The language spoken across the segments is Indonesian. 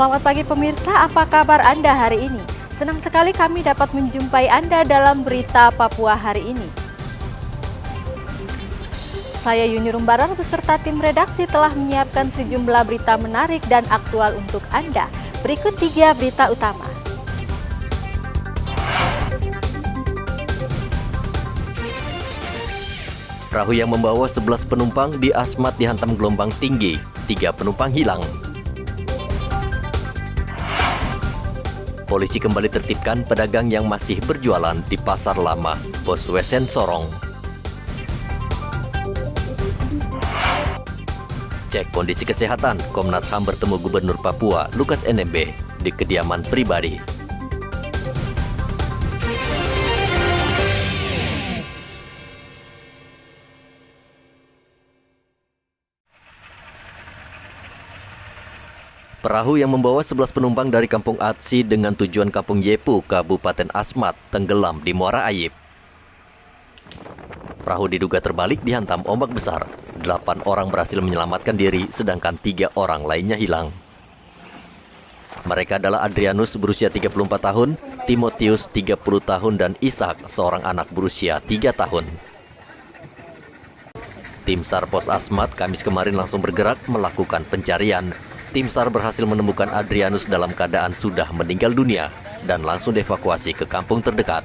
Selamat pagi pemirsa, apa kabar Anda hari ini? Senang sekali kami dapat menjumpai Anda dalam berita Papua hari ini. Saya Yuni Rumbaran beserta tim redaksi telah menyiapkan sejumlah berita menarik dan aktual untuk Anda. Berikut 3 berita utama. Perahu yang membawa 11 penumpang di Asmat dihantam gelombang tinggi, 3 penumpang hilang. Polisi kembali tertibkan pedagang yang masih berjualan di Pasar Lama, Boswesen, Sorong. Cek kondisi kesehatan, Komnas HAM bertemu Gubernur Papua, Lukas NMB, di kediaman pribadi. Perahu yang membawa 11 penumpang dari Kampung Atsi dengan tujuan Kampung Yepu, Kabupaten Asmat, tenggelam di Muara Ayib. Perahu diduga terbalik dihantam ombak besar. 8 orang berhasil menyelamatkan diri, sedangkan 3 orang lainnya hilang. Mereka adalah Adrianus berusia 34 tahun, Timotius 30 tahun, dan Ishak, seorang anak berusia 3 tahun. Tim SAR Pos Asmat Kamis kemarin langsung bergerak melakukan pencarian. Tim SAR berhasil menemukan Adrianus dalam keadaan sudah meninggal dunia dan langsung dievakuasi ke kampung terdekat.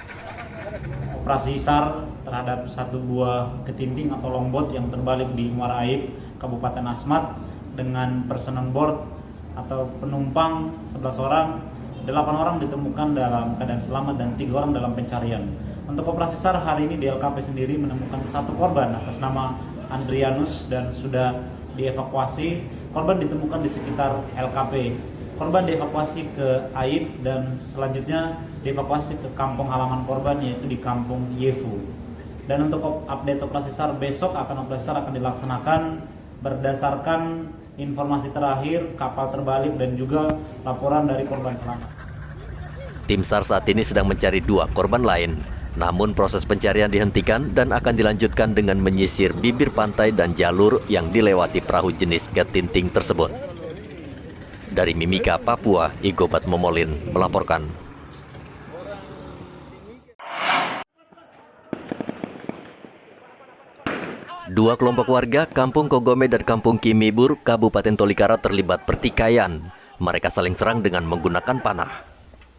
Operasi SAR terhadap 1 buah ketinting atau longboat yang terbalik di Muara Ayib, Kabupaten Asmat dengan personal board atau penumpang 11 orang, 8 orang ditemukan dalam keadaan selamat dan 3 orang dalam pencarian. Untuk operasi SAR hari ini DLKP sendiri menemukan 1 korban atas nama Adrianus dan sudah dievakuasi. Korban ditemukan di sekitar LKP. Korban dievakuasi ke Ayib dan selanjutnya dievakuasi ke kampung halaman korban, yaitu di Kampung Yepu. Dan untuk update operasi SAR besok operasi SAR akan dilaksanakan berdasarkan informasi terakhir kapal terbalik dan juga laporan dari korban selamat. Tim SAR saat ini sedang mencari 2 korban lain. Namun proses pencarian dihentikan dan akan dilanjutkan dengan menyisir bibir pantai dan jalur yang dilewati perahu jenis ketinting tersebut. Dari Mimika, Papua, Igobat Momolin melaporkan. Dua kelompok warga Kampung Kogome dan Kampung Kimibur, Kabupaten Tolikara terlibat pertikaian. Mereka saling serang dengan menggunakan panah.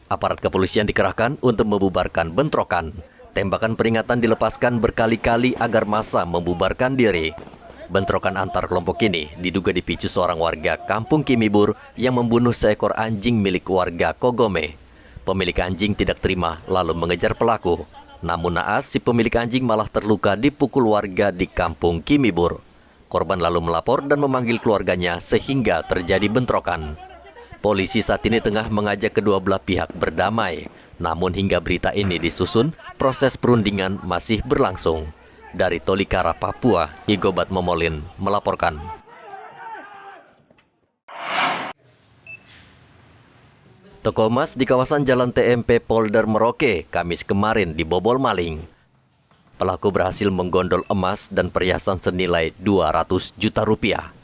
Aparat kepolisian dikerahkan untuk membubarkan bentrokan. Tembakan peringatan dilepaskan berkali-kali agar massa membubarkan diri. Bentrokan antar kelompok ini diduga dipicu seorang warga Kampung Kimibur yang membunuh seekor anjing milik warga Kogome. Pemilik anjing tidak terima lalu mengejar pelaku. Namun naas, si pemilik anjing malah terluka dipukul warga di Kampung Kimibur. Korban lalu melapor dan memanggil keluarganya sehingga terjadi bentrokan. Polisi saat ini tengah mengajak kedua belah pihak berdamai. Namun hingga berita ini disusun, proses perundingan masih berlangsung. Dari Tolikara, Papua, Igobat Momolin melaporkan. Toko emas di kawasan Jalan TMP Polder Merauke, Kamis kemarin dibobol maling. Pelaku berhasil menggondol emas dan perhiasan senilai 200 juta rupiah.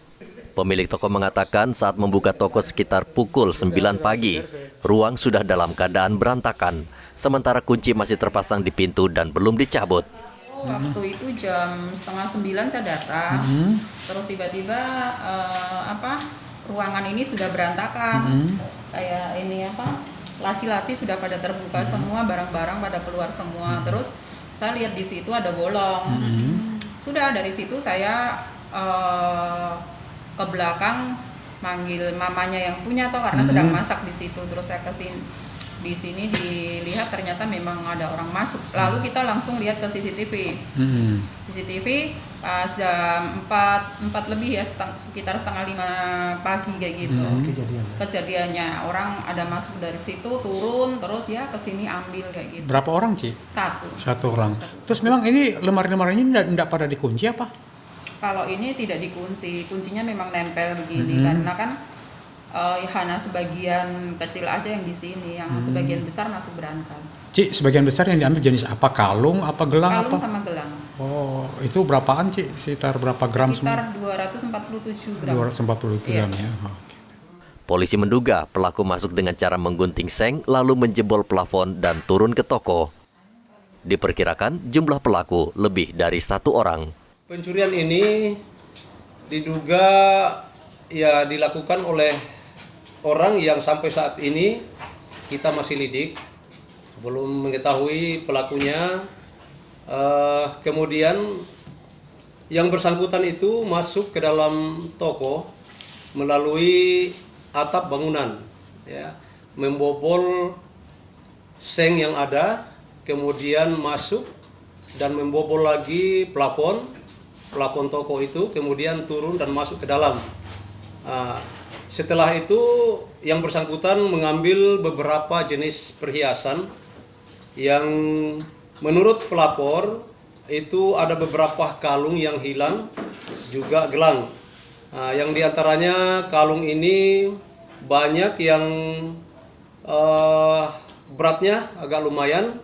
Pemilik toko mengatakan saat membuka toko sekitar pukul 9 pagi, ruang sudah dalam keadaan berantakan, sementara kunci masih terpasang di pintu dan belum dicabut. Waktu itu jam 8:30 saya datang, terus tiba-tiba ruangan ini sudah berantakan, kayak ini laci-laci sudah pada terbuka semua, barang-barang pada keluar semua. Terus saya lihat di situ ada bolong. Sudah dari situ saya ke belakang manggil mamanya yang punya karena sedang masak di situ. Terus saya kesini, di sini dilihat ternyata memang ada orang masuk. Lalu kita langsung lihat ke CCTV. CCTV pas jam 4 lebih ya, sekitar 4:30 pagi kayak gitu. Kejadiannya orang ada masuk dari situ, turun, terus ya kesini ambil kayak gitu. Berapa orang, Ci? Satu orang. Terus memang ini lemari-lemari ini tidak pada dikunci apa? Kalau ini tidak dikunci, kuncinya memang nempel begini karena kan hanya sebagian kecil aja yang di sini, yang sebagian besar masuk brankas. Ci, sebagian besar yang diambil jenis apa? Kalung, apa gelang? Kalung sama gelang. Oh, itu berapaan, Ci? Sekitar berapa gram semua? Sekitar 247 gram. 240 gram ya. Iya. Oh, okay. Polisi menduga pelaku masuk dengan cara menggunting seng lalu menjebol plafon dan turun ke toko. Diperkirakan jumlah pelaku lebih dari 1 orang. Pencurian ini diduga ya dilakukan oleh orang yang sampai saat ini kita masih lidik, belum mengetahui pelakunya. Kemudian yang bersangkutan itu masuk ke dalam toko melalui atap bangunan, ya, membobol seng yang ada, kemudian masuk dan membobol lagi plafon toko itu, kemudian turun dan masuk ke dalam. Setelah itu yang bersangkutan mengambil beberapa jenis perhiasan yang menurut pelapor itu ada beberapa kalung yang hilang, juga gelang. Yang diantaranya kalung ini banyak yang beratnya agak lumayan,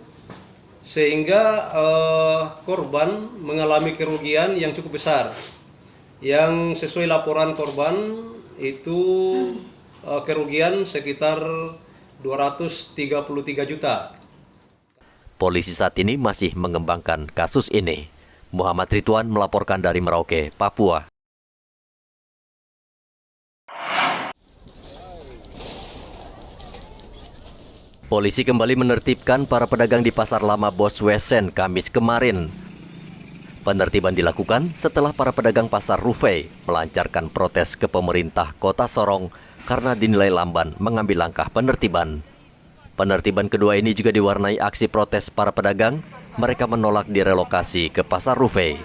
sehingga korban mengalami kerugian yang cukup besar. Yang sesuai laporan korban itu kerugian sekitar 233 juta. Polisi saat ini masih mengembangkan kasus ini. Muhammad Ridwan melaporkan dari Merauke, Papua. Polisi kembali menertibkan para pedagang di Pasar Lama Boswesen Kamis kemarin. Penertiban dilakukan setelah para pedagang Pasar Rufai melancarkan protes ke pemerintah Kota Sorong karena dinilai lamban mengambil langkah penertiban. Penertiban kedua ini juga diwarnai aksi protes para pedagang. Mereka menolak direlokasi ke Pasar Rufai.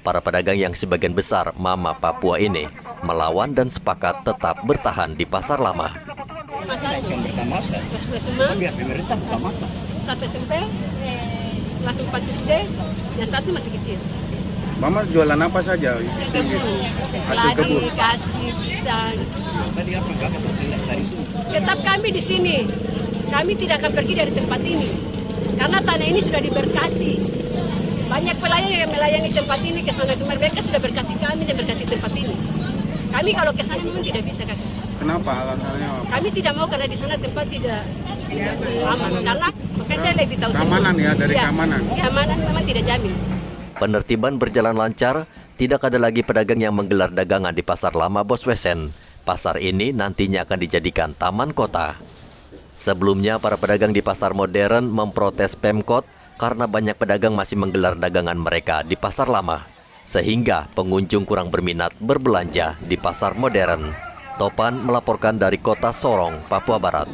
Para pedagang yang sebagian besar Mama Papua ini melawan dan sepakat tetap bertahan di Pasar Lama. Yang pertama biar pemerintah buka mata. 1 SMP, kelas 4 SD, yang 1 masih kecil. Mama jualan apa saja? Hasil kebun, Hasil kebun. kasih, pisang. Tadi apa enggak bertindak dari sini? Tetap kami di sini. Kami tidak akan pergi dari tempat ini. Karena tanah ini sudah diberkati. Banyak pelayan yang melayani tempat ini ke sana kemari. Mereka sudah berkati kami dan berkati tempat ini. Kami kalau ke sana memang tidak bisa, Kak. Kenapa alasannya? Kami tidak mau karena di sana tempat tidak aman. Karena makanya saya lebih tahu. Keamanan semua. ya, dari Ya, keamanan. Keamanan memang tidak jamin. Penertiban berjalan lancar, tidak ada lagi pedagang yang menggelar dagangan di Pasar Lama Boswesen. Pasar ini nantinya akan dijadikan taman kota. Sebelumnya, para pedagang di pasar modern memprotes Pemkot karena banyak pedagang masih menggelar dagangan mereka di Pasar Lama, sehingga pengunjung kurang berminat berbelanja di pasar modern. Topan melaporkan dari Kota Sorong, Papua Barat.